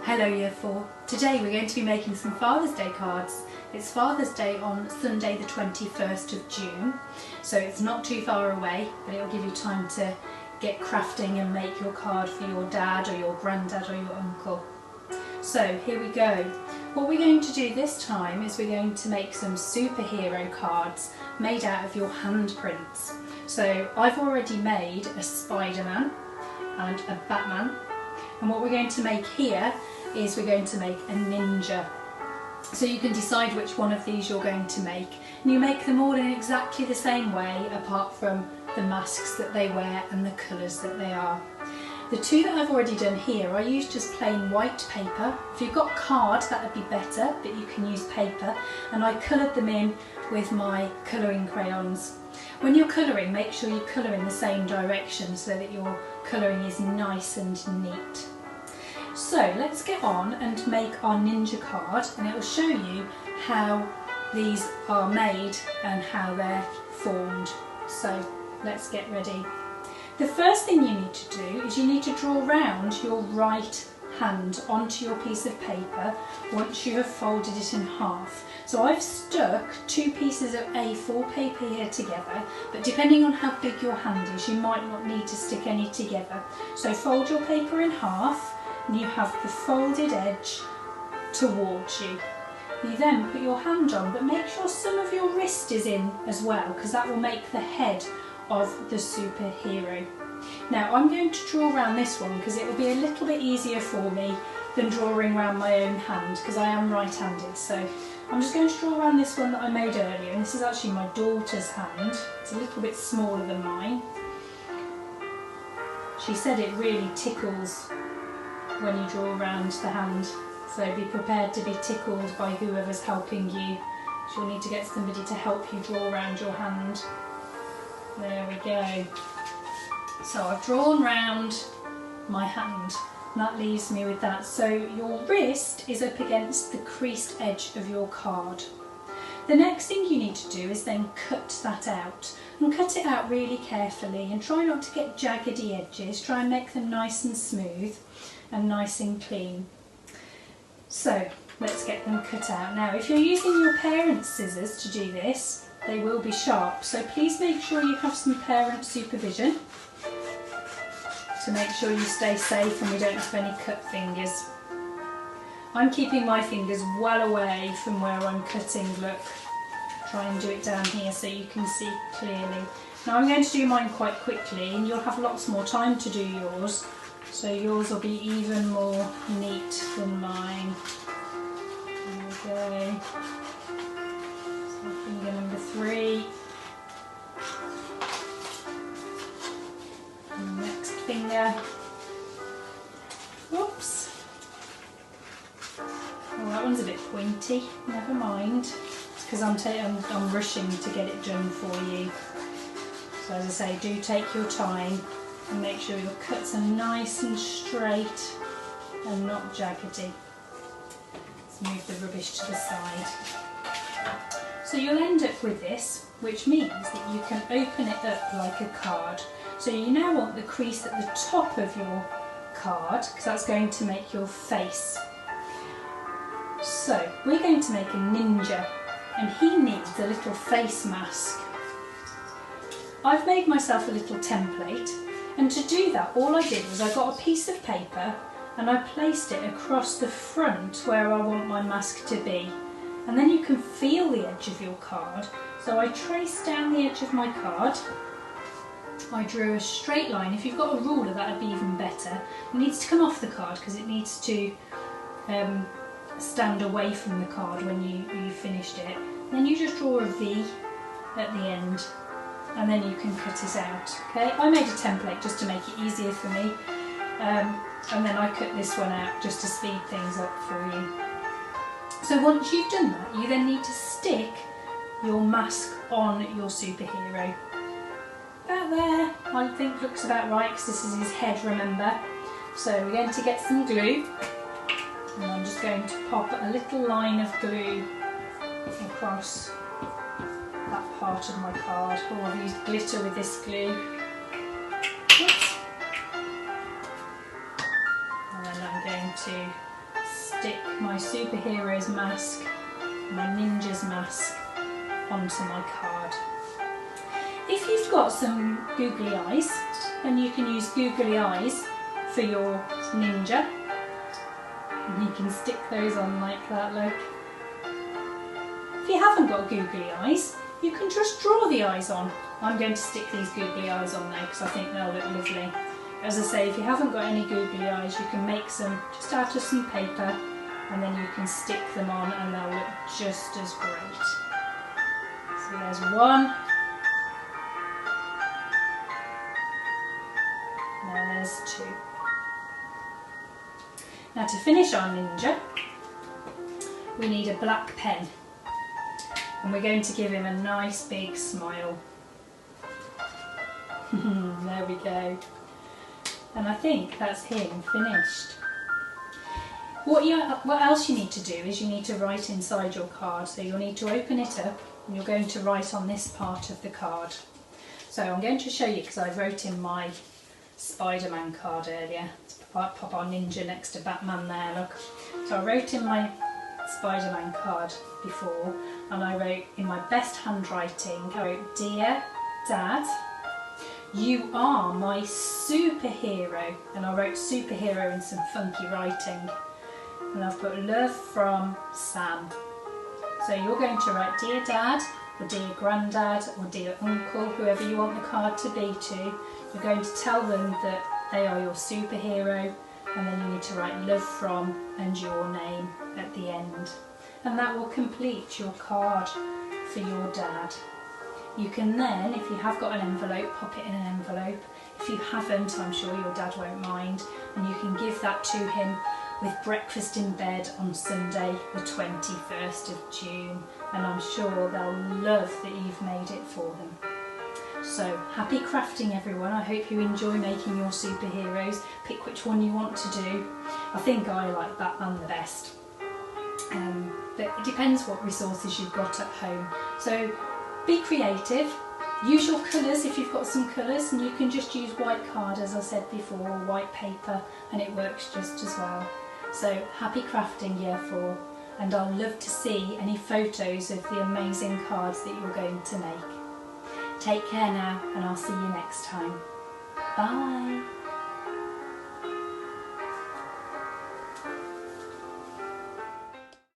Hello Year 4. Today we're going to be making some Father's Day cards. It's Father's Day on Sunday the 21st of June, so it's not too far away, but it'll give you time to get crafting and make your card for your dad or your granddad or your uncle. So here we go. What we're going to do this time is we're going to make some superhero cards made out of your handprints. So I've already made a Spider-Man and a Batman, and what we're going to make here is we're going to make a ninja. So you can decide which one of these you're going to make, and you make them all in exactly the same way apart from the masks that they wear and the colours that they are. The two that I've already done here, I used just plain white paper. If you've got card that would be better, but you can use paper, and I coloured them in with my colouring crayons. When you're colouring, make sure you colour in the same direction so that your colouring is nice and neat. So let's get on and make our ninja card, and it will show you how these are made and how they're formed. So let's get ready. The first thing you need to do is you need to draw round your right hand onto your piece of paper once you have folded it in half. So I've stuck two pieces of A4 paper here together, but depending on how big your hand is, you might not need to stick any together. So fold your paper in half and you have the folded edge towards you. You then put your hand on, but make sure some of your wrist is in as well, because that will make the head of the superhero. Now I'm going to draw around this one because it will be a little bit easier for me than drawing around my own hand, because I am right-handed. So I'm just going to draw around this one that I made earlier, and this is actually my daughter's hand. It's a little bit smaller than mine. She said it really tickles when you draw around the hand, so be prepared to be tickled by whoever's helping you. You'll need to get somebody to help you draw around your hand. There we go. So I've drawn round my hand, and that leaves me with that. So your wrist is up against the creased edge of your card. The next thing you need to do is then cut that out, and cut it out really carefully, and try not to get jaggedy edges. Try and make them nice and smooth and nice and clean. So let's get them cut out. Now if you're using your parents' scissors to do this, they will be sharp, so please make sure you have some parent supervision to make sure you stay safe and we don't have any cut fingers. I'm keeping my fingers well away from where I'm cutting, look. Try and do it down here so you can see clearly. Now I'm going to do mine quite quickly, and you'll have lots more time to do yours, so yours will be even more neat than mine. There we go. So finger number 3. And next finger. Whoops. Oh, that one's a bit pointy. Never mind. It's because I'm rushing to get it done for you. So as I say, do take your time and make sure your cuts are nice and straight and not jaggedy. Let's move the rubbish to the side. So you'll end up with this, which means that you can open it up like a card. So you now want the crease at the top of your card, because that's going to make your face. So we're going to make a ninja, and he needs a little face mask. I've made myself a little template, and to do that all I did was I got a piece of paper and I placed it across the front where I want my mask to be. And then you can feel the edge of your card. So I traced down the edge of my card. I drew a straight line. If you've got a ruler, that would be even better. It needs to come off the card because it needs to stand away from the card when you finished it. Then you just draw a V at the end, and then you can cut it out. Okay, I made a template just to make it easier for me, and then I cut this one out just to speed things up for you. So once you've done that, you then need to stick your mask on your superhero. About there, I think looks about right, because this is his head, remember. So we're going to get some glue, and I'm just going to pop a little line of glue across that part of my card. Oh, I've used glitter with this glue. Oops. And then I'm going to stick my superhero's mask, my ninja's mask, onto my card. If you've got some googly eyes, then you can use googly eyes for your ninja. And you can stick those on like that, look. If you haven't got googly eyes, you can just draw the eyes on. I'm going to stick these googly eyes on there because I think they'll look lovely. As I say, if you haven't got any googly eyes, you can make some just out of some paper and then you can stick them on and they'll look just as great. So there's one. There's two. Now to finish our ninja, we need a black pen. And we're going to give him a nice big smile. There we go. And I think that's him finished. What else you need to do is you need to write inside your card. So you'll need to open it up and you're going to write on this part of the card. So I'm going to show you because I wrote in my Spider-Man card earlier. Let's pop our ninja next to Batman there, look. So I wrote in my Spider-Man card before and I wrote in my best handwriting, I wrote, "Dear Dad, you are my superhero," and I wrote superhero in some funky writing, and I've put love from Sam. So you're going to write "Dear Dad," or "Dear Grandad," or "Dear Uncle," whoever you want the card to be to. You're going to tell them that they are your superhero, and then you need to write "love from" and your name at the end. And that will complete your card for your dad. You can then, if you have got an envelope, pop it in an envelope. If you haven't, I'm sure your dad won't mind, and you can give that to him with breakfast in bed on Sunday the 21st of June, and I'm sure they'll love that you've made it for them. So happy crafting everyone. I hope you enjoy making your superheroes. Pick which one you want to do. I think I like Batman the best. But it depends what resources you've got at home. So be creative, use your colours if you've got some colours, and you can just use white card as I said before, or white paper, and it works just as well. So happy crafting year 4, and I'll love to see any photos of the amazing cards that you're going to make. Take care now, and I'll see you next time. Bye!